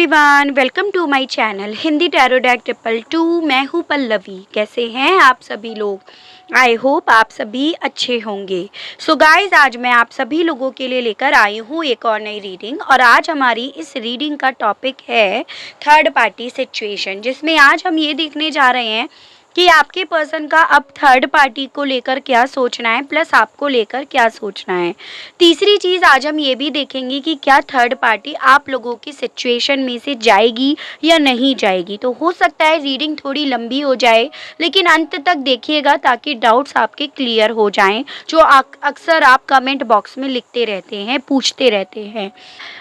Everyone, welcome to my channel Hindi tarot deck 222। मैं हूँ पल्लवी। कैसे हैं आप सभी लोग? आई होप आप सभी अच्छे होंगे। सो गाइज, आज मैं आप सभी लोगों के लिए लेकर आई हूँ एक और नई रीडिंग। और आज हमारी इस रीडिंग का टॉपिक है थर्ड पार्टी सिचुएशन, जिसमें आज हम ये देखने जा रहे हैं कि आपके पर्सन का अब थर्ड पार्टी को लेकर क्या सोचना है, प्लस आपको लेकर क्या सोचना है। तीसरी चीज़ आज हम ये भी देखेंगे कि क्या थर्ड पार्टी आप लोगों की सिचुएशन में से जाएगी या नहीं जाएगी। तो हो सकता है रीडिंग थोड़ी लंबी हो जाए, लेकिन अंत तक देखिएगा ताकि डाउट्स आपके क्लियर हो जाएं, जो अक्सर आप कमेंट बॉक्स में लिखते रहते हैं, पूछते रहते हैं।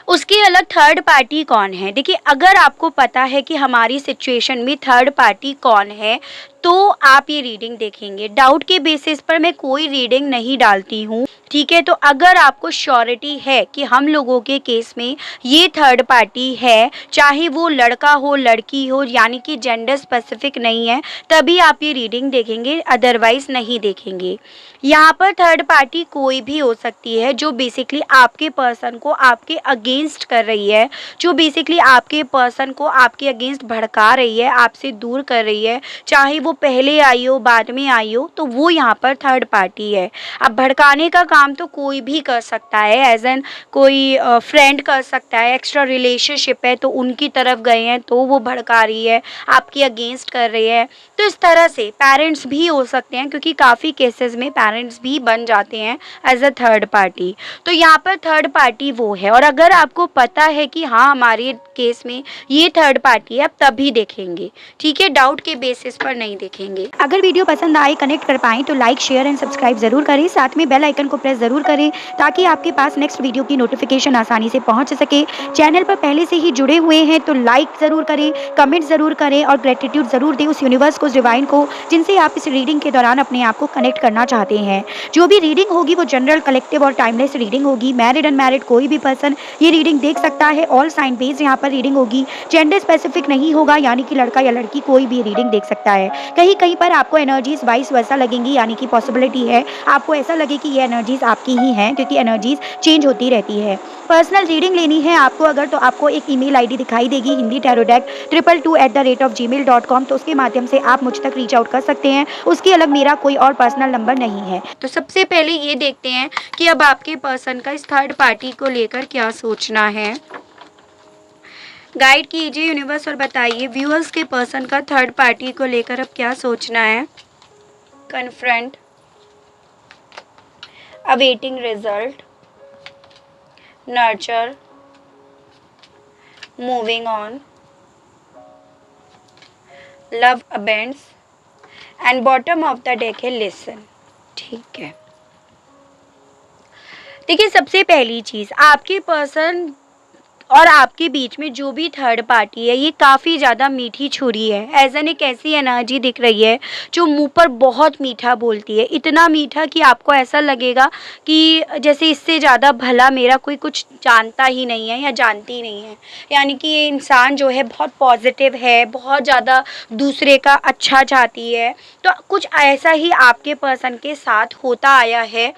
उसके अलग थर्ड पार्टी कौन है? देखिए, अगर आपको पता है कि हमारी सिचुएशन में थर्ड पार्टी कौन है, तो आप ये रीडिंग देखेंगे। डाउट के बेसिस पर मैं कोई रीडिंग नहीं डालती हूँ, ठीक है। तो अगर आपको श्योरिटी है कि हम लोगों के केस में ये थर्ड पार्टी है, चाहे वो लड़का हो लड़की हो, यानी कि जेंडर स्पेसिफिक नहीं है, तभी आप ये रीडिंग देखेंगे, अदरवाइज नहीं देखेंगे। यहाँ पर थर्ड पार्टी कोई भी हो सकती है जो बेसिकली आपके पर्सन को आपके अगेंस्ट कर रही है, जो बेसिकली आपके पर्सन को आपके अगेंस्ट भड़का रही है, आपसे दूर कर रही है। चाहे वो पहले आई हो बाद में आई हो, तो वो यहाँ पर थर्ड पार्टी है। अब भड़काने का काम तो कोई भी कर सकता है, एज एन कोई फ्रेंड कर सकता है, एक्स्ट्रा रिलेशनशिप है तो उनकी तरफ गए हैं तो वो भड़का रही है, आपके अगेंस्ट कर रही है। तो इस तरह से पेरेंट्स भी हो सकते हैं, क्योंकि काफ़ी केसेस में पेरेंट्स भी बन जाते हैं एज अ थर्ड पार्टी। तो यहाँ पर थर्ड पार्टी वो है। और अगर आपको पता है कि हाँ हमारे केस में ये थर्ड पार्टी है, अब तभी देखेंगे, ठीक है, डाउट के बेसिस पर नहीं देखेंगे। अगर वीडियो पसंद आए, कनेक्ट कर पाएँ तो लाइक शेयर एंड सब्सक्राइब जरूर करें, साथ में बेल आइकन को प्रेस जरूर करें ताकि आपके पास नेक्स्ट वीडियो की नोटिफिकेशन आसानी से पहुंच सके। चैनल पर पहले से ही जुड़े हुए हैं तो लाइक जरूर करें, कमेंट जरूर करें और ग्रेटिट्यूड जरूर दें उस यूनिवर्स को, डिवाइन को, जिनसे आप इस रीडिंग के दौरान अपने आप को कनेक्ट करना चाहते हैं। जो भी रीडिंग होगी वो जनरल, कलेक्टिव और टाइमलेस रीडिंग होगी। मैरिड अनमैरिड कोई भी पर्सन ये रीडिंग देख सकता है। ऑल साइन बेस्ड यहाँ पर रीडिंग होगी, जेंडर स्पेसिफिक नहीं होगा, यानी कि लड़का या लड़की कोई भी रीडिंग देख सकता है। कहीं कहीं पर आपको एनर्जीज वाइस वर्सा लगेंगी, यानी कि पॉसिबिलिटी है आपको ऐसा लगे कि ये एनर्जीज आपकी ही हैं, क्योंकि एनर्जीज चेंज होती रहती है। पर्सनल रीडिंग लेनी है आपको अगर, तो आपको एक ईमेल आईडी दिखाई देगी, हिंदी टैरो डेक 222@gmail.com। तो उसके माध्यम से आप मुझ तक रीच आउट कर सकते हैं। उसके अलग मेरा कोई और पर्सनल नंबर नहीं है। तो सबसे पहले ये देखते हैं कि अब आपके पर्सन का इस थर्ड पार्टी को लेकर क्या सोचना है। गाइड कीजिए यूनिवर्स और बताइए व्यूअर्स के पर्सन का थर्ड पार्टी को लेकर अब क्या सोचना है। Confront, awaiting result, nurture, moving on, love abounds and bottom of the deck है लिसन। ठीक है, देखिए सबसे पहली चीज़, आपके पर्सन और आपके बीच में जो भी थर्ड पार्टी है, ये काफ़ी ज़्यादा मीठी छुरी है। एज एन एक ऐसी एनर्जी दिख रही है जो मुंह पर बहुत मीठा बोलती है, इतना मीठा कि आपको ऐसा लगेगा कि जैसे इससे ज़्यादा भला मेरा कोई कुछ जानता ही नहीं है या जानती नहीं है। यानी कि ये इंसान जो है बहुत पॉजिटिव है, बहुत ज़्यादा दूसरे का अच्छा चाहती है। तो कुछ ऐसा ही आपके पर्सन के साथ होता आया है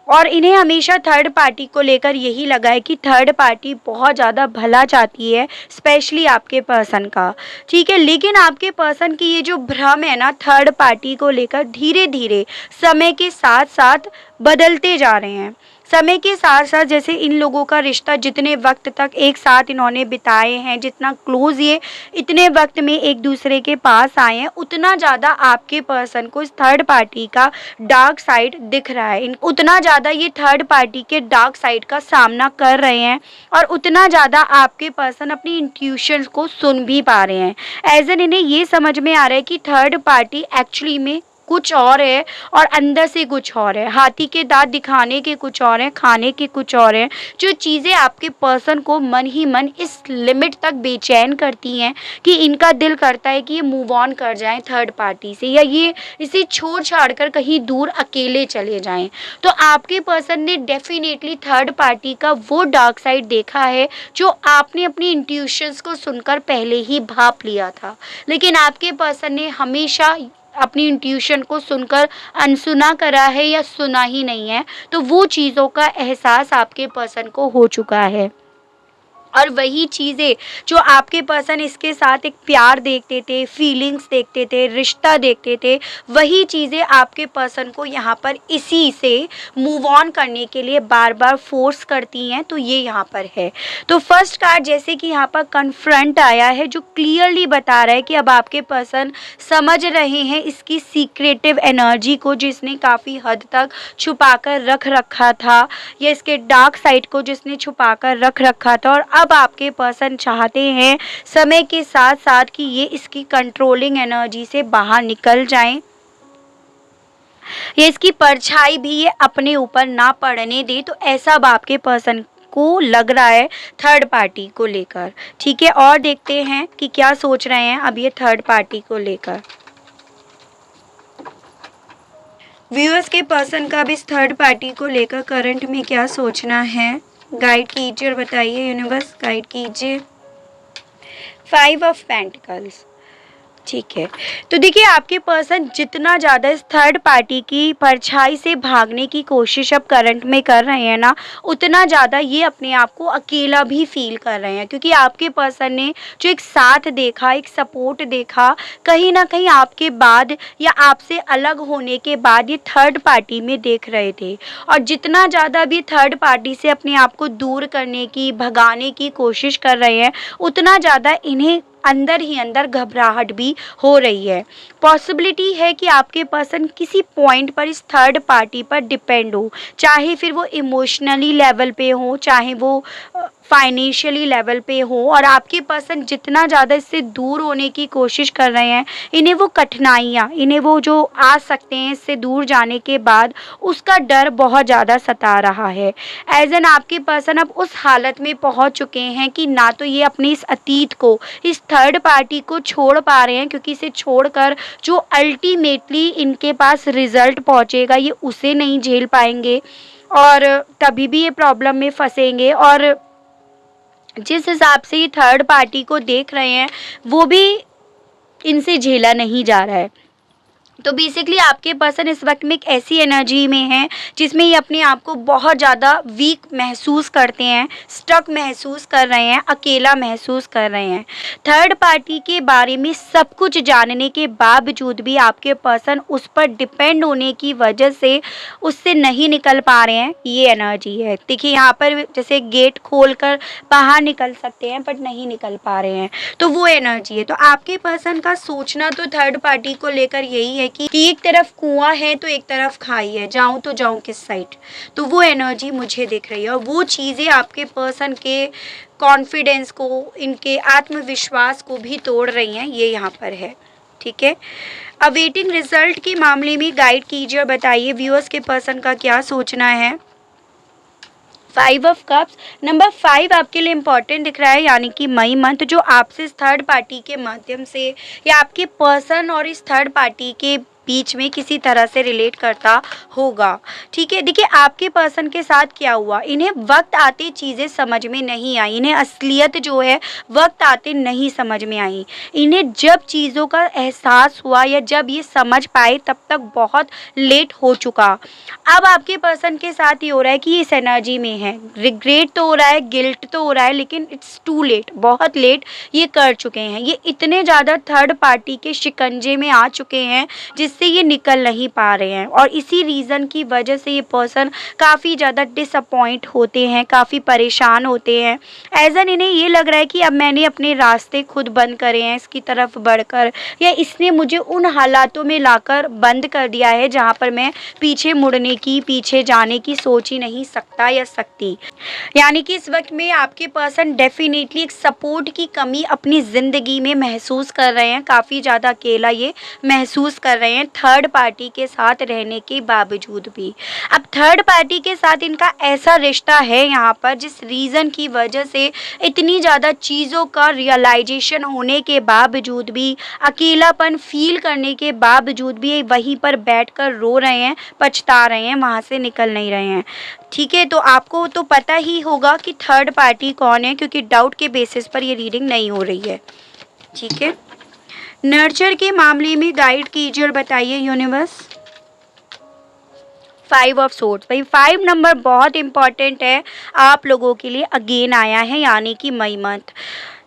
और इन्हें हमेशा थर्ड पार्टी को लेकर यही लगा है कि थर्ड पार्टी बहुत ज़्यादा भला चाहती है, स्पेशली आपके पर्सन का, ठीक है। लेकिन आपके पर्सन की ये जो भ्रम है ना थर्ड पार्टी को लेकर, धीरे धीरे समय के साथ साथ बदलते जा रहे हैं। समय के साथ साथ जैसे इन लोगों का रिश्ता जितने वक्त तक एक साथ इन्होंने बिताए हैं, जितना क्लोज ये इतने वक्त में एक दूसरे के पास आए हैं, उतना ज़्यादा आपके पर्सन को इस थर्ड पार्टी का डार्क साइड दिख रहा है। उतना ज़्यादा ये थर्ड पार्टी के डार्क साइड का सामना कर रहे हैं और उतना ज़्यादा आपके पर्सन अपनी इंट्यूशंस को सुन भी पा रहे हैं। एज एन इन्हें ये समझ में आ रहा है कि थर्ड पार्टी एक्चुअली में कुछ और है और अंदर से कुछ और है। हाथी के दांत दिखाने के कुछ और हैं, खाने के कुछ और हैं। जो चीज़ें आपके पर्सन को मन ही मन इस लिमिट तक बेचैन करती हैं कि इनका दिल करता है कि ये मूव ऑन कर जाएं थर्ड पार्टी से, या ये इसे छोड़ छाड़ कर कहीं दूर अकेले चले जाएं। तो आपके पर्सन ने डेफिनेटली थर्ड पार्टी का वो डार्क साइड देखा है जो आपने अपनी इंट्यूशंस को सुनकर पहले ही भाप लिया था। लेकिन आपके पर्सन ने हमेशा अपनी इंट्यूशन को सुनकर अनसुना करा है या सुना ही नहीं है। तो वो चीज़ों का एहसास आपके पर्सन को हो चुका है और वही चीज़ें जो आपके पर्सन इसके साथ एक प्यार देखते थे, फीलिंग्स देखते थे, रिश्ता देखते थे, वही चीज़ें आपके पर्सन को यहाँ पर इसी से मूव ऑन करने के लिए बार बार फोर्स करती हैं। तो ये यहाँ पर है। तो फर्स्ट कार्ड जैसे कि यहाँ पर कन्फ्रंट आया है, जो क्लियरली बता रहा है कि अब आपके पर्सन समझ रहे हैं इसकी सीक्रेटिव एनर्जी को, जिसने काफ़ी हद तक छुपा कर रख रखा था, या इसके डार्क साइड को जिसने छुपा कर रख रखा था। और अब आपके पर्सन चाहते हैं समय के साथ साथ कि ये इसकी कंट्रोलिंग एनर्जी से बाहर निकल जाएं, ये इसकी परछाई भी ये अपने ऊपर ना पड़ने दे। तो ऐसा अब आपके पर्सन को लग रहा है थर्ड पार्टी को लेकर। ठीक है, और देखते हैं कि क्या सोच रहे हैं अब ये थर्ड पार्टी को लेकर। व्यूअर्स के पर्सन का अब इस थर्ड पार्टी को लेकर करंट में क्या सोचना है, गाइड कीजिए और बताइए यूनिवर्स, गाइड कीजिए। 5 ऑफ पेंटिकल्स। ठीक है, तो देखिए आपके पर्सन जितना ज़्यादा इस थर्ड पार्टी की परछाई से भागने की कोशिश अब करंट में कर रहे हैं ना, उतना ज़्यादा ये अपने आप को अकेला भी फील कर रहे हैं, क्योंकि आपके पर्सन ने जो एक साथ देखा, एक सपोर्ट देखा, कहीं ना कहीं आपके बाद या आपसे अलग होने के बाद ये थर्ड पार्टी में देख रहे थे। और जितना ज़्यादा भी थर्ड पार्टी से अपने आप को दूर करने की, भगाने की कोशिश कर रहे हैं, उतना ज़्यादा इन्हें अंदर ही अंदर घबराहट भी हो रही है। पॉसिबिलिटी है कि आपके पर्सन किसी पॉइंट पर इस थर्ड पार्टी पर डिपेंड हो, चाहे फिर वो इमोशनली लेवल पे हो, चाहे वो फाइनेंशियली लेवल पे हो। और आपके पर्सन जितना ज़्यादा इससे दूर होने की कोशिश कर रहे हैं, इन्हें वो कठिनाइयाँ, इन्हें वो जो आ सकते हैं इससे दूर जाने के बाद, उसका डर बहुत ज़्यादा सता रहा है। एज एन आपके पर्सन अब उस हालत में पहुंच चुके हैं कि ना तो ये अपने इस अतीत को, इस थर्ड पार्टी को छोड़ पा रहे हैं, क्योंकि इसे छोड़कर जो अल्टीमेटली इनके पास रिजल्ट पहुंचेगा ये उसे नहीं झेल पाएंगे, और तभी भी ये प्रॉब्लम में फंसेंगे। और जिस हिसाब से ये थर्ड पार्टी को देख रहे हैं, वो भी इनसे झेला नहीं जा रहा है। तो बेसिकली आपके पर्सन इस वक्त में एक ऐसी एनर्जी में है जिसमें ये अपने आप को बहुत ज़्यादा वीक महसूस करते हैं, स्टक महसूस कर रहे हैं, अकेला महसूस कर रहे हैं। थर्ड पार्टी के बारे में सब कुछ जानने के बावजूद भी आपके पर्सन उस पर डिपेंड होने की वजह से उससे नहीं निकल पा रहे हैं, ये एनर्जी है। देखिए यहाँ पर जैसे गेट खोल कर बाहर निकल सकते हैं बट नहीं निकल पा रहे हैं, तो वो एनर्जी है। तो आपके पर्सन का सोचना तो थर्ड पार्टी को लेकर यही है कि एक तरफ कुआं है तो एक तरफ खाई है, जाऊं तो जाऊं किस साइड। तो वो एनर्जी मुझे दिख रही है, और वो चीज़ें आपके पर्सन के कॉन्फिडेंस को, इनके आत्मविश्वास को भी तोड़ रही हैं, ये यहाँ पर है। ठीक है, अवेटिंग रिजल्ट के मामले में गाइड कीजिए और बताइए व्यूअर्स के पर्सन का क्या सोचना है। 5 ऑफ कप्स, नंबर 5 आपके लिए इम्पॉर्टेंट दिख रहा है, यानी कि मई मंथ जो आपसे इस थर्ड पार्टी के माध्यम से या आपके पर्सन और इस थर्ड पार्टी के बीच में किसी तरह से रिलेट करता होगा। ठीक है, देखिए आपके पर्सन के साथ क्या हुआ, इन्हें वक्त आते चीज़ें समझ में नहीं आई, इन्हें असलियत जो है वक्त आते नहीं समझ में आई। इन्हें जब चीज़ों का एहसास हुआ या जब ये समझ पाए तब तक बहुत लेट हो चुका। अब आपके पर्सन के साथ ये हो रहा है कि ये इस एनर्जी में है, रिग्रेट तो हो रहा है, गिल्ट तो हो रहा है, लेकिन इट्स टू लेट, बहुत लेट ये कर चुके हैं। ये इतने ज़्यादा थर्ड पार्टी के शिकंजे में आ चुके हैं जिससे ये निकल नहीं पा रहे हैं, और इसी रीज़न की वजह से ये पर्सन काफ़ी ज़्यादा डिसअपॉइंट होते हैं, काफ़ी परेशान होते हैं। एज एन इन्हें ये लग रहा है कि अब मैंने अपने रास्ते खुद बंद करे हैं इसकी तरफ बढ़कर, या इसने मुझे उन हालातों में लाकर बंद कर दिया है जहाँ पर मैं पीछे मुड़ने की, पीछे जाने की सोच ही नहीं सकता या सकती। यानी कि इस वक्त में आपके पर्सन डेफिनेटली एक सपोर्ट की कमी अपनी ज़िंदगी में महसूस कर रहे हैं, काफ़ी ज़्यादा अकेला ये महसूस कर रहे हैं थर्ड पार्टी के साथ रहने के बावजूद भी। अब थर्ड पार्टी के साथ इनका ऐसा रिश्ता है यहाँ पर जिस रीज़न की वजह से इतनी ज़्यादा चीज़ों का रियलाइजेशन होने के बावजूद भी, अकेलापन फील करने के बावजूद भी ये वहीं पर बैठकर रो रहे हैं, पछता रहे हैं, वहाँ से निकल नहीं रहे हैं। ठीक है, तो आपको तो पता ही होगा कि थर्ड पार्टी कौन है, क्योंकि डाउट के बेसिस पर ये रीडिंग नहीं हो रही है। ठीक है, नर्चर के मामले में गाइड कीजिए और बताइए यूनिवर्स। Five of swords. भाई 5 नंबर बहुत इंपॉर्टेंट है आप लोगों के लिए, अगेन आया है यानी कि मई मंथ।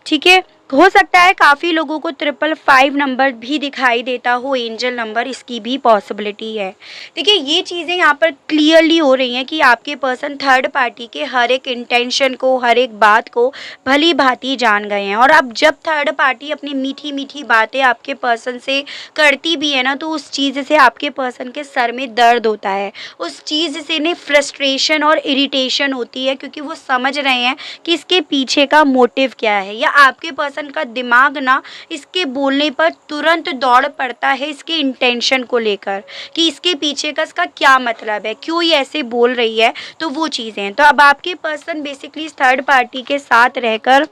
ठीक है, हो सकता है काफ़ी लोगों को 555 नंबर भी दिखाई देता हो, एंजल नंबर, इसकी भी पॉसिबिलिटी है। देखिए ये चीज़ें यहाँ पर क्लियरली हो रही हैं कि आपके पर्सन थर्ड पार्टी के हर एक इंटेंशन को, हर एक बात को भली भांति जान गए हैं। और अब जब थर्ड पार्टी अपनी मीठी मीठी बातें आपके पर्सन से करती भी है ना, तो उस चीज़ से आपके पर्सन के सर में दर्द होता है, उस चीज़ से ने फ्रस्ट्रेशन और इरिटेशन होती है, क्योंकि वो समझ रहे हैं कि इसके पीछे का मोटिव क्या है, या आपके पर्सन का दिमाग ना इसके बोलने पर तुरंत दौड़ पड़ता है इसके इंटेंशन को लेकर कि इसके पीछे का इसका क्या मतलब है, क्यों ये ऐसे बोल रही है। तो वो चीज़ें हैं। तो अब आपके पर्सन बेसिकली थर्ड पार्टी के साथ रहकर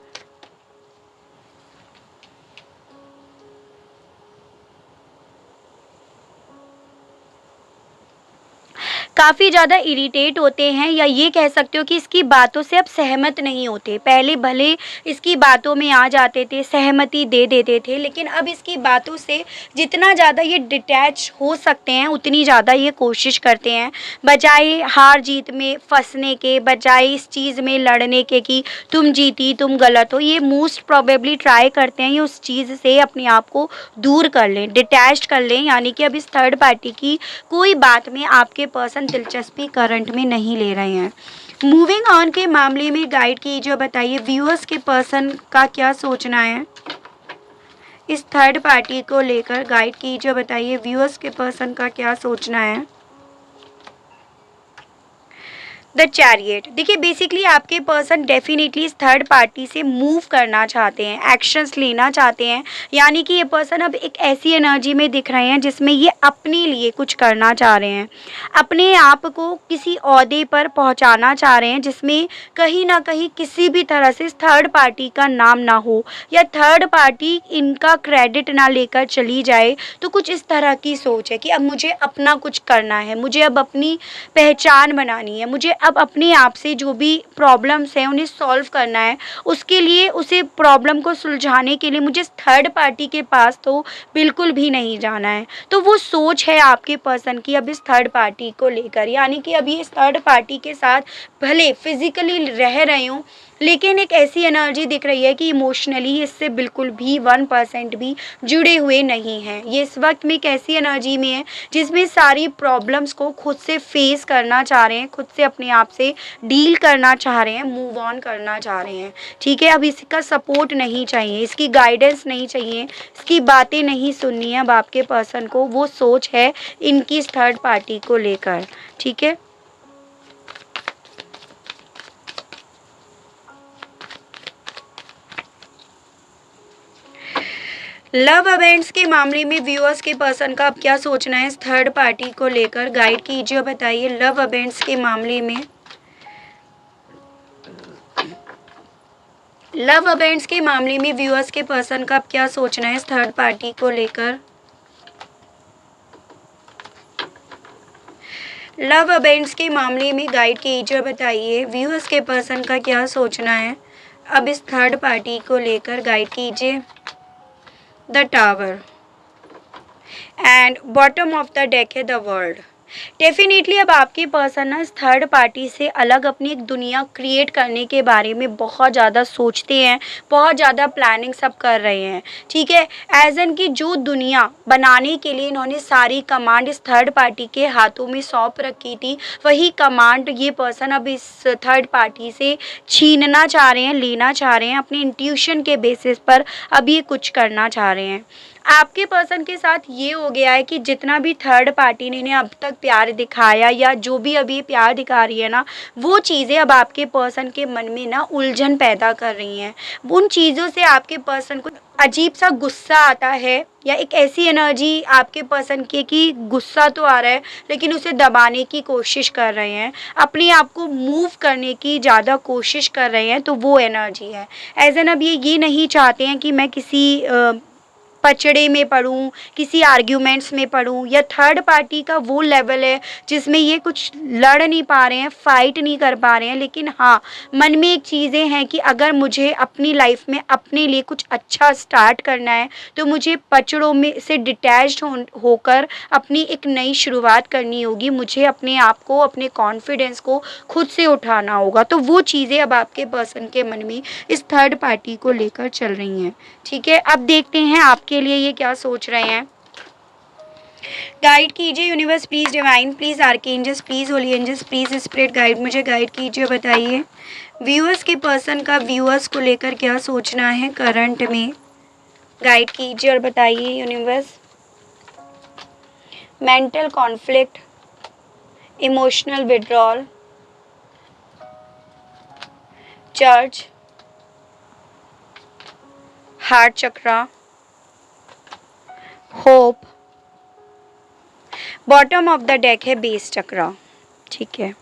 काफ़ी ज़्यादा इरिटेट होते हैं, या ये कह सकते हो कि इसकी बातों से अब सहमत नहीं होते। पहले भले इसकी बातों में आ जाते थे, सहमति दे देते थे, लेकिन अब इसकी बातों से जितना ज़्यादा ये डिटैच हो सकते हैं उतनी ज़्यादा ये कोशिश करते हैं, बजाय हार जीत में फंसने के, बजाय इस चीज़ में लड़ने के कि तुम जीती तुम गलत हो। ये मोस्ट प्रोबेबली ट्राई करते हैं ये उस चीज़ से अपने आप को दूर कर लें, डिटैच कर लें, यानी कि अब इस थर्ड पार्टी की कोई बात में आपके पर्सन दिलचस्पी करंट में नहीं ले रहे हैं। मूविंग ऑन के मामले में गाइड कीजिए, बताइए व्यूअर्स के पर्सन का क्या सोचना है इस थर्ड पार्टी को लेकर। गाइड कीजिए, बताइए व्यूअर्स के पर्सन का क्या सोचना है। The chariot. देखिए बेसिकली आपके पर्सन डेफिनेटली इस थर्ड पार्टी से मूव करना चाहते हैं, एक्शंस लेना चाहते हैं, यानी कि ये पर्सन अब एक ऐसी एनर्जी में दिख रहे हैं जिसमें ये अपने लिए कुछ करना चाह रहे हैं, अपने आप को किसी ओहदे पर पहुंचाना चाह रहे हैं जिसमें कहीं ना कहीं किसी भी तरह से इस थर्ड पार्टी का नाम ना हो, या थर्ड पार्टी इनका क्रेडिट ना लेकर चली जाए। तो कुछ इस तरह की सोच है कि अब मुझे अपना कुछ करना है, मुझे अब अपनी पहचान बनानी है, मुझे अब अपने आप से जो भी प्रॉब्लम्स हैं उन्हें सॉल्व करना है। उसके लिए उसे प्रॉब्लम को सुलझाने के लिए मुझे थर्ड पार्टी के पास तो बिल्कुल भी नहीं जाना है। तो वो सोच है आपके पर्सन की अब इस थर्ड पार्टी को लेकर, यानी कि अभी इस थर्ड पार्टी के साथ भले फिजिकली रह रहे हूँ, लेकिन एक ऐसी एनर्जी दिख रही है कि इमोशनली इससे बिल्कुल भी 1% भी जुड़े हुए नहीं हैं। ये इस वक्त में एक ऐसी एनर्जी में है जिसमें सारी प्रॉब्लम्स को खुद से फेस करना चाह रहे हैं, खुद से अपने आप से डील करना चाह रहे हैं, मूव ऑन करना चाह रहे हैं। ठीक है, अब इसका सपोर्ट नहीं चाहिए, इसकी गाइडेंस नहीं चाहिए, इसकी बातें नहीं सुननी है अब आपके पर्सन को। वो सोच है इनकी इस थर्ड पार्टी को लेकर। ठीक है, लव अवेंट्स के मामले में व्यूअर्स के पर्सन का अब क्या सोचना है इस थर्ड पार्टी को लेकर। गाइड कीजिए और बताइए लव अवेंट्स के मामले में, लव अवेंट्स के मामले में व्यूअर्स के पर्सन का अब क्या सोचना है इस थर्ड पार्टी को लेकर। लव अवेंट्स के मामले में गाइड कीजिए और बताइए व्यूअर्स के पर्सन का क्या सोचना है अब इस थर्ड पार्टी को लेकर। गाइड कीजिए। The tower and bottom of the deck है द वर्ल्ड। डेफिनेटली अब आपके पर्सन ना इस थर्ड पार्टी से अलग अपनी एक दुनिया क्रिएट करने के बारे में बहुत ज़्यादा सोचते हैं, बहुत ज़्यादा प्लानिंग सब कर रहे हैं। ठीक है, एज एन की जो दुनिया बनाने के लिए इन्होंने सारी कमांड इस थर्ड पार्टी के हाथों में सौंप रखी थी, वही कमांड ये पर्सन अब इस थर्ड पार्टी से छीनना चाह रहे हैं, लेना चाह रहे हैं। अपने इंट्यूशन के बेसिस पर अब ये कुछ करना चाह रहे हैं। आपके पर्सन के साथ ये हो गया है कि जितना भी थर्ड पार्टी ने इन्हें अब तक प्यार दिखाया, या जो भी अभी प्यार दिखा रही है ना, वो चीज़ें अब आपके पर्सन के मन में ना उलझन पैदा कर रही हैं। उन चीज़ों से आपके पर्सन को अजीब सा गुस्सा आता है, या एक ऐसी एनर्जी आपके पर्सन की कि गुस्सा तो आ रहा है लेकिन उसे दबाने की कोशिश कर रहे हैं, अपने आप को मूव करने की ज़्यादा कोशिश कर रहे हैं। तो वो एनर्जी है। एज एन अब ये नहीं चाहते हैं कि मैं किसी पचड़े में पड़ूँ, किसी आर्ग्यूमेंट्स में पड़ूँ, या थर्ड पार्टी का वो लेवल है जिसमें ये कुछ लड़ नहीं पा रहे हैं, फाइट नहीं कर पा रहे हैं, लेकिन हाँ, मन में एक चीज़ें हैं कि अगर मुझे अपनी लाइफ में अपने लिए कुछ अच्छा स्टार्ट करना है तो मुझे पचड़ों में से डिटैच्ड होकर अपनी एक नई शुरुआत करनी होगी। मुझे अपने आप को, अपने कॉन्फिडेंस को खुद से उठाना होगा। तो वो चीज़ें अब आपके पर्सन के मन में इस थर्ड पार्टी को लेकर चल रही हैं। ठीक है, अब देखते हैं आपके लिए ये क्या सोच रहे हैं। गाइड कीजिए universe, please divine, please archangels, please holy angels, please spirit guide, मुझे गाइड कीजिए। बताइए व्यूअर्स के पर्सन का व्यूअर्स को लेकर क्या सोचना है करंट में। गाइड कीजिए और बताइए universe. Mental conflict, emotional withdrawal, church, heart chakra, hope, bottom of the deck है बेस चक्रा। ठीक है,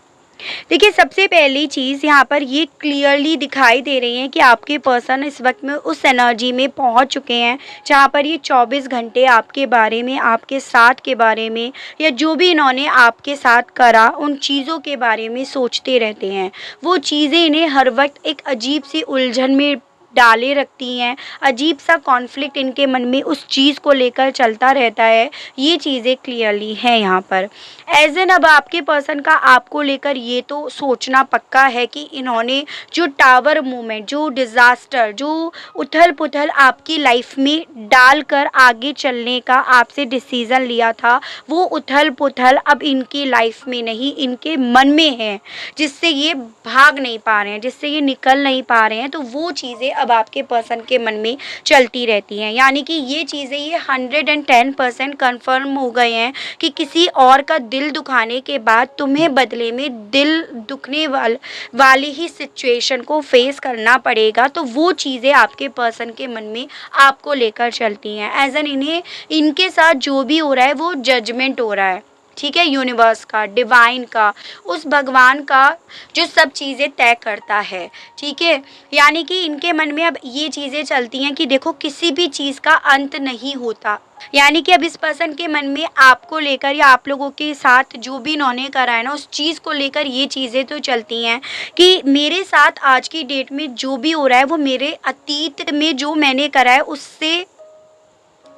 देखिए सबसे पहली चीज़ यहाँ पर ये क्लियरली दिखाई दे रही है कि आपके पर्सन इस वक्त में उस एनर्जी में पहुँच चुके हैं जहाँ पर ये 24 घंटे आपके बारे में, आपके साथ के बारे में, या जो भी इन्होंने आपके साथ करा उन चीज़ों के बारे में सोचते रहते हैं। वो चीज़ें इन्हें हर वक्त एक अजीब सी उलझन में डाले रखती हैं, अजीब सा कॉन्फ्लिक्ट इनके मन में उस चीज़ को लेकर चलता रहता है। ये चीज़ें क्लियरली हैं यहाँ पर। एज एन अब आपके पर्सन का आपको लेकर ये तो सोचना पक्का है कि इन्होंने जो टावर मूवमेंट, जो डिज़ास्टर, जो उथल पुथल आपकी लाइफ में डालकर आगे चलने का आपसे डिसीज़न लिया था, वो उथल पुथल अब इनकी लाइफ में नहीं, इनके मन में है, जिससे ये भाग नहीं पा रहे हैं, जिससे ये निकल नहीं पा रहे हैं। तो वो चीज़ें अब आपके पर्सन के मन में चलती रहती हैं। यानी कि ये चीज़ें ये 110% कन्फर्म हो गए हैं कि किसी और का दिल दुखाने के बाद तुम्हें बदले में दिल दुखने वाली ही सिचुएशन को फेस करना पड़ेगा। तो वो चीज़ें आपके पर्सन के मन में आपको लेकर चलती हैं। एज एन इन्हें, इनके साथ जो भी हो रहा है वो जजमेंट हो रहा है। ठीक है, यूनिवर्स का, डिवाइन का, उस भगवान का जो सब चीज़ें तय करता है। ठीक है, यानी कि इनके मन में अब ये चीज़ें चलती हैं कि देखो किसी भी चीज़ का अंत नहीं होता। यानी कि अब इस पर्सन के मन में आपको लेकर या आप लोगों के साथ जो भी इन्होंने करा है ना, उस चीज़ को लेकर ये चीज़ें तो चलती हैं कि मेरे साथ आज की डेट में जो भी हो रहा है वो मेरे अतीत में जो मैंने करा है उससे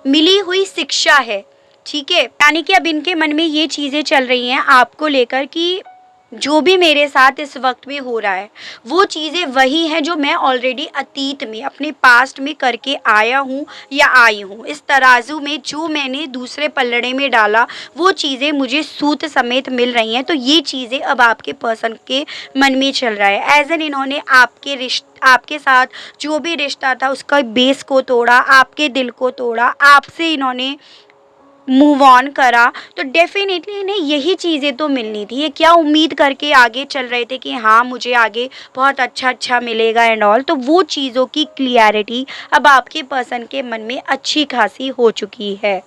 मिली हुई शिक्षा है। ठीक है, यानी कि अब इनके मन में ये चीज़ें चल रही हैं आपको लेकर कि जो भी मेरे साथ इस वक्त में हो रहा है वो चीज़ें वही हैं जो मैं ऑलरेडी अतीत में, अपने पास्ट में करके आया हूँ या आई हूँ। इस तराजू में जो मैंने दूसरे पलड़े में डाला वो चीज़ें मुझे सूत समेत मिल रही हैं। तो ये चीज़ें अब आपके पर्सन के मन में चल रहा है। एज एन इन्होंने आपके साथ जो भी रिश्ता था उसका बेस को तोड़ा, आपके दिल को तोड़ा, आपसे इन्होंने मूव ऑन करा। तो डेफिनेटली इन्हें यही चीज़ें तो मिलनी थी। ये क्या उम्मीद करके आगे चल रहे थे कि हाँ मुझे आगे बहुत अच्छा मिलेगा एंड ऑल। तो वो चीज़ों की क्लियरिटी अब आपके पर्सन के मन में अच्छी खासी हो चुकी है।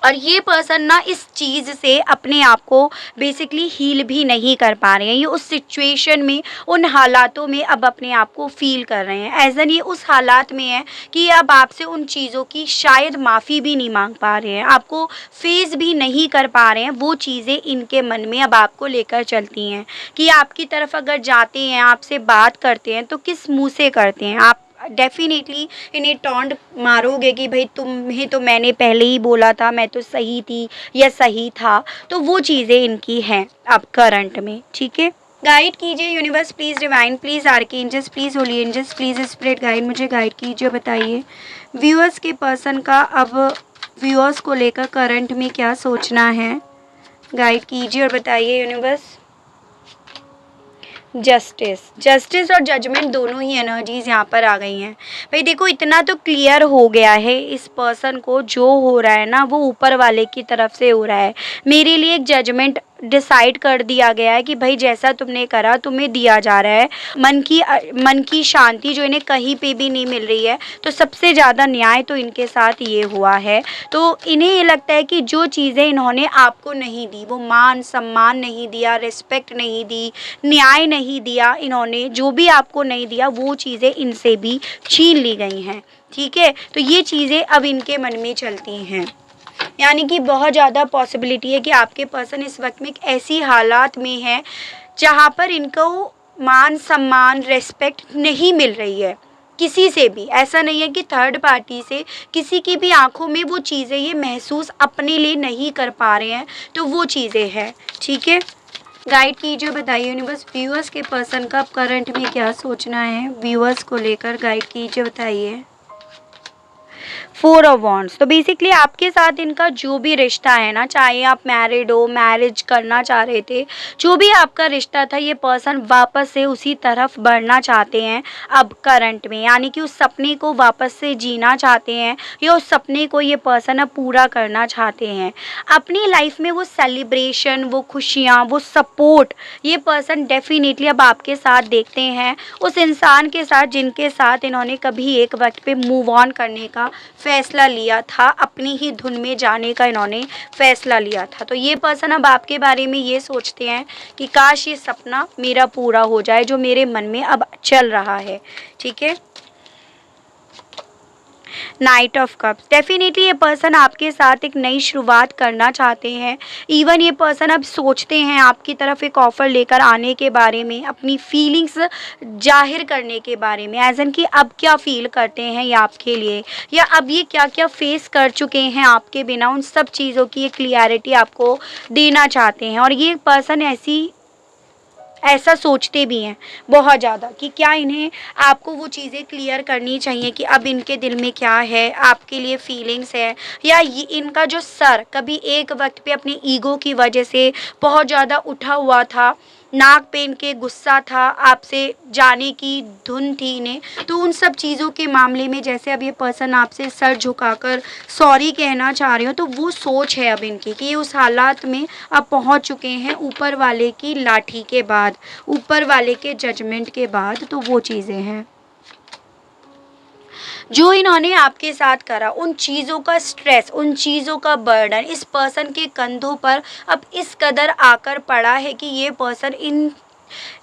और ये पर्सन ना इस चीज़ से अपने आप को बेसिकली हील भी नहीं कर पा रहे हैं। ये उस सिचुएशन में, उन हालातों में अब अपने आप को फील कर रहे हैं। एज एन ये उस हालात में है कि अब आपसे उन चीज़ों की शायद माफ़ी भी नहीं मांग पा रहे हैं, आपको फेस भी नहीं कर पा रहे हैं। वो चीज़ें इनके मन में अब आपको लेकर चलती हैं कि आपकी तरफ अगर जाते हैं, आपसे बात करते हैं तो किस मुँह से करते हैं। आप डेफिनेटली इन्हें टॉन्ट मारोगे कि भाई तुम्हें तो मैंने पहले ही बोला था, मैं तो सही थी या सही था। तो वो चीज़ें इनकी हैं अब करंट में। ठीक है, गाइड कीजिए universe, please divine, please archangels, please holy angels, please spirit guide, मुझे गाइड कीजिए। बताइए व्यूअर्स के पर्सन का अब व्यूअर्स को लेकर करंट में क्या सोचना है। गाइड कीजिए और बताइए यूनिवर्स। जस्टिस और जजमेंट दोनों ही एनर्जीज यहाँ पर आ गई हैं। भाई देखो इतना तो क्लियर हो गया है इस पर्सन को, जो हो रहा है ना वो ऊपर वाले की तरफ से हो रहा है। मेरे लिए एक जजमेंट डिसाइड कर दिया गया है कि भाई जैसा तुमने करा तुम्हें दिया जा रहा है। मन की शांति जो इन्हें कहीं पे भी नहीं मिल रही है। तो सबसे ज़्यादा न्याय तो इनके साथ ये हुआ है। तो इन्हें ये लगता है कि जो चीज़ें इन्होंने आपको नहीं दी, वो मान सम्मान नहीं दिया, रिस्पेक्ट नहीं दी, न्याय नहीं दिया, इन्होंने जो भी आपको नहीं दिया वो चीज़ें इनसे भी छीन ली गई हैं। ठीक है, तो ये चीज़ें अब इनके मन में चलती हैं। यानी कि बहुत ज़्यादा पॉसिबिलिटी है कि आपके पर्सन इस वक्त में एक ऐसी हालात में है जहाँ पर इनको मान सम्मान रिस्पेक्ट नहीं मिल रही है किसी से भी। ऐसा नहीं है कि थर्ड पार्टी से, किसी की भी आंखों में वो चीज़ें ये महसूस अपने लिए नहीं कर पा रहे हैं, तो वो चीज़ें हैं। ठीक है, गाइड कीजिए, बताइए यूनिवर्स व्यूअर्स के पर्सन का अब करंट में क्या सोचना है, व्यूअर्स को लेकर गाइड कीजिए, बताइए। 4 ऑफ वॉन्ड्स। तो बेसिकली आपके साथ इनका जो भी रिश्ता है ना, चाहे आप मैरिड हो, मैरिज करना चाह रहे थे, जो भी आपका रिश्ता था, ये पर्सन वापस से उसी तरफ बढ़ना चाहते हैं अब करंट में। यानी कि उस सपने को वापस से जीना चाहते हैं या उस सपने को ये पर्सन अब पूरा करना चाहते हैं। अपनी लाइफ में वो सेलिब्रेशन, वो खुशियाँ, वो सपोर्ट ये पर्सन डेफिनेटली अब आपके साथ देखते हैं। उस इंसान के साथ जिनके साथ इन्होंने कभी एक वक्त पे मूव ऑन करने का फैसला लिया था, अपनी ही धुन में जाने का इन्होंने फैसला लिया था। तो ये पर्सन अब आपके बारे में ये सोचते हैं कि काश ये सपना मेरा पूरा हो जाए जो मेरे मन में अब चल रहा है। ठीक है, नाइट ऑफ कप्स। डेफिनेटली ये पर्सन आपके साथ एक नई शुरुआत करना चाहते हैं। इवन ये पर्सन अब सोचते हैं आपकी तरफ एक ऑफ़र लेकर आने के बारे में, अपनी फीलिंग्स जाहिर करने के बारे में, एज एन कि अब क्या फील करते हैं ये आपके लिए, या अब ये क्या क्या फेस कर चुके हैं आपके बिना, उन सब चीज़ों की एक क्लियरिटी आपको देना चाहते हैं। और ये पर्सन ऐसा सोचते भी हैं बहुत ज़्यादा कि क्या इन्हें आपको वो चीज़ें क्लियर करनी चाहिए कि अब इनके दिल में क्या है, आपके लिए फीलिंग्स है, या ये इनका जो सर कभी एक वक्त पे अपनी ईगो की वजह से बहुत ज़्यादा उठा हुआ था, नाक पे इनके गुस्सा था, आपसे जाने की धुन थी इन्हें, तो उन सब चीज़ों के मामले में जैसे अब ये पर्सन आपसे सर झुकाकर सॉरी कहना चाह रहे हो, तो वो सोच है अब इनकी कि ये उस हालात में अब पहुंच चुके हैं ऊपर वाले की लाठी के बाद, ऊपर वाले के जजमेंट के बाद। तो वो चीज़ें हैं जो इन्होंने आपके साथ करा, उन चीज़ों का स्ट्रेस, उन चीज़ों का बर्डन इस पर्सन के कंधों पर अब इस कदर आकर पड़ा है कि ये पर्सन इन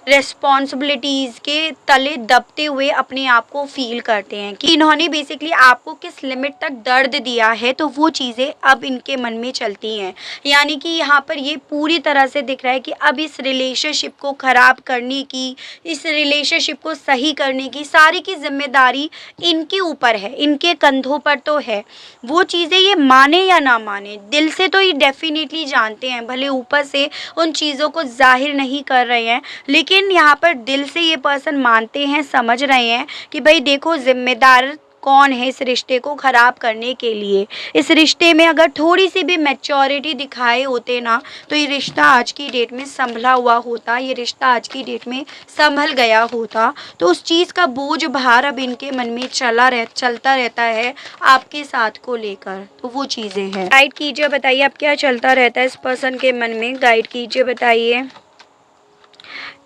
रिस्पॉन्सिबिलिटीज़ के तले दबते हुए अपने आप को फील करते हैं कि इन्होंने बेसिकली आपको किस लिमिट तक दर्द दिया है। तो वो चीज़ें अब इनके मन में चलती हैं। यानी कि यहाँ पर ये पूरी तरह से दिख रहा है कि अब इस रिलेशनशिप को ख़राब करने की, इस रिलेशनशिप को सही करने की सारी की जिम्मेदारी इनके ऊपर है, इनके कंधों पर तो है। वो चीज़ें ये माने या ना माने, दिल से तो ये डेफिनेटली जानते हैं, भले ऊपर से उन चीज़ों को जाहिर नहीं कर रहे हैं, लेकिन यहाँ पर दिल से ये पर्सन मानते हैं, समझ रहे हैं कि भाई देखो जिम्मेदार कौन है इस रिश्ते को ख़राब करने के लिए। इस रिश्ते में अगर थोड़ी सी भी मैच्योरिटी दिखाए होते ना, तो ये रिश्ता आज की डेट में संभला हुआ होता, ये रिश्ता आज की डेट में संभल गया होता। तो उस चीज़ का बोझ भार अब इनके मन में चलता रहता है आपके साथ को लेकर। तो वो चीज़ें हैं। गाइड कीजिए, बताइए अब क्या चलता रहता है इस पर्सन के मन में, गाइड कीजिए, बताइए।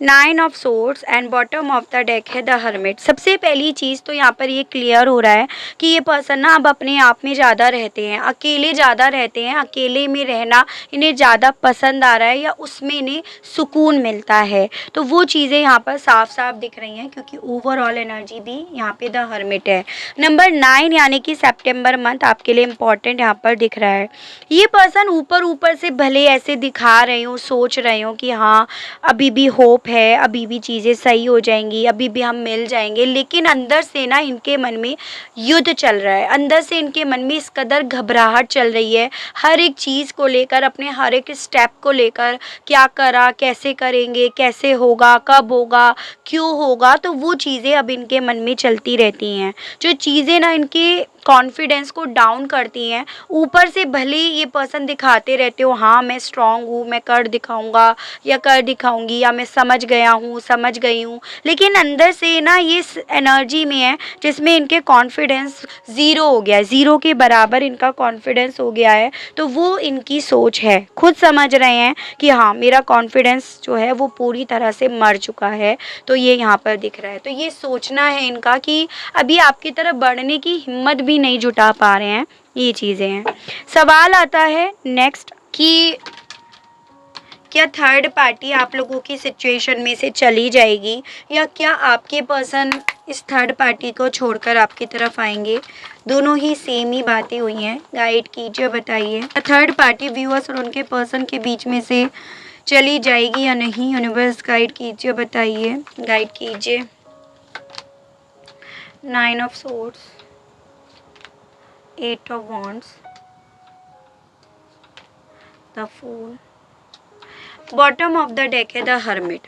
9 of swords and bottom of the deck है द हर्मिट। सबसे पहली चीज़ तो यहाँ पर ये क्लियर हो रहा है कि ये पर्सन ना अब अपने आप में ज़्यादा रहते हैं, अकेले ज़्यादा रहते हैं, अकेले में रहना इन्हें ज़्यादा पसंद आ रहा है या उसमें इन्हें सुकून मिलता है। तो वो चीज़ें यहाँ पर साफ साफ दिख रही हैं क्योंकि ओवरऑल एनर्जी भी यहाँ पे द हर्मिट है। नंबर 9 यानी कि सितंबर मंथ आपके लिए इम्पॉर्टेंट यहाँ पर दिख रहा है। ये पर्सन ऊपर से भले ऐसे दिखा रहे हो, सोच रहे हो कि हाँ अभी भी होप है, अभी भी चीज़ें सही हो जाएंगी, अभी भी हम मिल जाएंगे, लेकिन अंदर से ना इनके मन में युद्ध चल रहा है। अंदर से इनके मन में इस कदर घबराहट चल रही है हर एक चीज़ को लेकर, अपने हर एक स्टेप को लेकर, क्या करा, कैसे करेंगे, कैसे होगा, कब होगा, क्यों होगा। तो वो चीज़ें अब इनके मन में चलती रहती हैं, जो चीज़ें ना इनके कॉन्फिडेंस को डाउन करती हैं। ऊपर से भले ये पर्सन दिखाते रहते हो हाँ मैं स्ट्रांग हूँ, मैं कर दिखाऊंगा या कर दिखाऊंगी, या मैं समझ गया हूँ, समझ गई हूँ, लेकिन अंदर से ना ये एनर्जी में है जिसमें इनके कॉन्फिडेंस ज़ीरो हो गया है, ज़ीरो के बराबर इनका कॉन्फिडेंस हो गया है। तो वो इनकी सोच है, खुद समझ रहे हैं कि हाँ मेरा कॉन्फिडेंस जो है वो पूरी तरह से मर चुका है। तो ये यहाँ पर दिख रहा है। तो ये सोचना है इनका कि अभी आपकी तरफ बढ़ने की हिम्मत भी नहीं जुटा पा रहे हैं, ये चीज़ें हैं। सवाल आता है नेक्स्ट कि क्या थर्ड पार्टी आप लोगों की सिचुएशन में से चली जाएगी या क्या आपके पर्सन इस थर्ड पार्टी को छोड़कर आपकी तरफ आएंगे। दोनों ही सेम ही बातें हुई हैं। गाइड कीजिए, बताइए थर्ड पार्टी व्यूअर्स और उनके पर्सन के बीच में से चली जाएगी या नहीं। यूनिवर्स गाइड कीजिए, बताइए, गाइड कीजिए। 9 of swords, 8 of wands, the fool, bottom of the deck है द हर्मिट।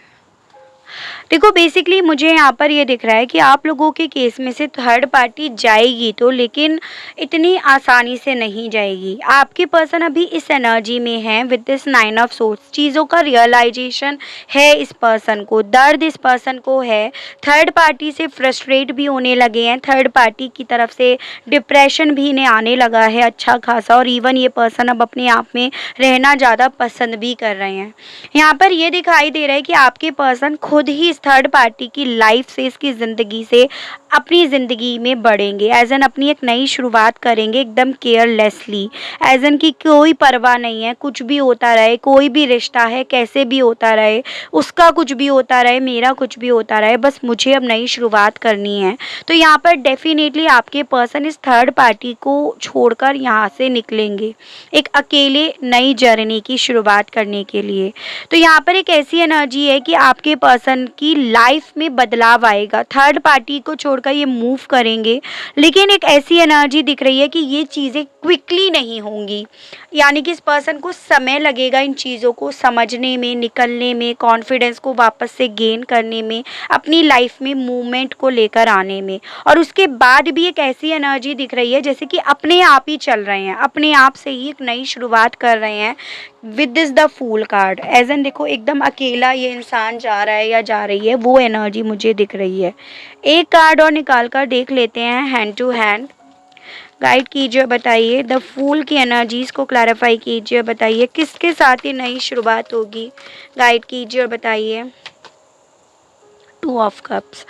देखो बेसिकली मुझे यहाँ पर ये दिख रहा है कि आप लोगों के केस में से थर्ड पार्टी जाएगी तो, लेकिन इतनी आसानी से नहीं जाएगी। आपके पर्सन अभी इस एनर्जी में है विद दिस 9 ऑफ सोर्ड्स। चीज़ों का रियलाइजेशन है इस पर्सन को, दर्द इस पर्सन को है। थर्ड पार्टी से फ्रस्ट्रेट भी होने लगे हैं, थर्ड पार्टी की तरफ से डिप्रेशन भी इन्हें आने लगा है अच्छा खासा, और इवन ये पर्सन अब अपने आप में रहना ज़्यादा पसंद भी कर रहे हैं। यहाँ पर ये दिखाई दे रहा है कि आपके पर्सन खुद ही इस थर्ड पार्टी की लाइफ से, इसकी ज़िंदगी से अपनी ज़िंदगी में बढ़ेंगे, एज एन अपनी एक नई शुरुआत करेंगे एकदम केयरलेसली, एज एन की कोई परवाह नहीं है, कुछ भी होता रहे, कोई भी रिश्ता है कैसे भी होता रहे, उसका कुछ भी होता रहे, मेरा कुछ भी होता रहे, बस मुझे अब नई शुरुआत करनी है। तो यहाँ पर डेफिनेटली आपके पर्सन इस थर्ड पार्टी को छोड़कर यहाँ से निकलेंगे एक अकेले नई जर्नी की शुरुआत करने के लिए। तो यहाँ पर एक ऐसी एनर्जी है कि आपके पर्सन की लाइफ में बदलाव आएगा, थर्ड पार्टी को छोड़कर ये मूव करेंगे, लेकिन एक ऐसी एनर्जी दिख रही है कि ये चीज़ें क्विकली नहीं होंगी, यानी कि इस पर्सन को समय लगेगा इन चीज़ों को समझने में, निकलने में, कॉन्फिडेंस को वापस से गेन करने में, अपनी लाइफ में मूवमेंट को लेकर आने में। और उसके बाद भी एक ऐसी एनर्जी दिख रही है जैसे कि अपने आप ही चल रहे हैं, अपने आप से ही एक नई शुरुआत कर रहे हैं with this the fool card. As an देखो एकदम अकेला ये इंसान जा रहा है या जा रही है, वो एनर्जी मुझे दिख रही है। एक कार्ड और निकाल कर देख लेते हैं हैंड टू हैंड। गाइड कीजिए, बताइए द फूल की एनर्जीज को क्लैरिफाई कीजिए, बताइए किसके साथ ये नई शुरुआत होगी। गाइड कीजिए और बताइए 2 ऑफ कप्स।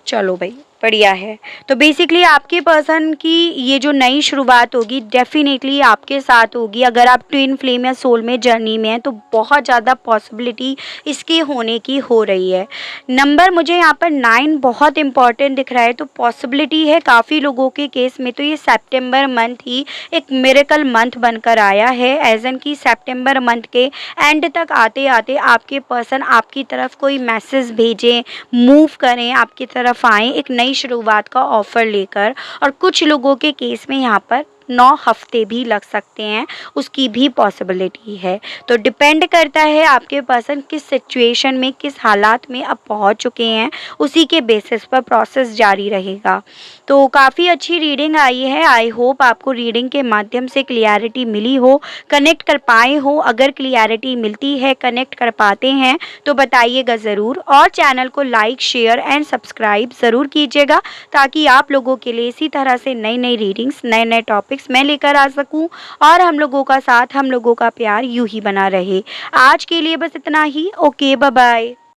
चलो भाई बढ़िया है। तो बेसिकली आपके पर्सन की ये जो नई शुरुआत होगी डेफिनेटली आपके साथ होगी। अगर आप ट्विन फ्लेम या सोल में जर्नी में हैं तो बहुत ज़्यादा पॉसिबिलिटी इसके होने की हो रही है। नंबर मुझे यहाँ पर 9 बहुत इंपॉर्टेंट दिख रहा है, तो पॉसिबिलिटी है काफ़ी लोगों के केस में तो ये सितंबर मंथ ही एक मिरेकल मंथ बनकर आया है, एज एन की सितंबर मंथ के एंड तक आते आते आपके पर्सन आपकी तरफ कोई मैसेज भेजें, मूव करें, आपकी तरफ आएँ एक नई शुरुआत का ऑफर लेकर। और कुछ लोगों के केस में यहाँ पर 9 हफ्ते भी लग सकते हैं, उसकी भी पॉसिबिलिटी है। तो डिपेंड करता है आपके पर्सन किस सिचुएशन में, किस हालात में अब पहुंच चुके हैं, उसी के बेसिस पर प्रोसेस जारी रहेगा। तो काफ़ी अच्छी रीडिंग आई है। आई होप आपको रीडिंग के माध्यम से क्लियरिटी मिली हो, कनेक्ट कर पाए हो। अगर क्लियरिटी मिलती है, कनेक्ट कर पाते हैं तो बताइएगा ज़रूर, और चैनल को लाइक, शेयर एंड सब्सक्राइब ज़रूर कीजिएगा ताकि आप लोगों के लिए इसी तरह से नई नई रीडिंग्स, नए नए टॉपिक्स मैं लेकर आ सकूं और हम लोगों का साथ, हम लोगों का प्यार यूं ही बना रहे। आज के लिए बस इतना ही। Okay, bye bye.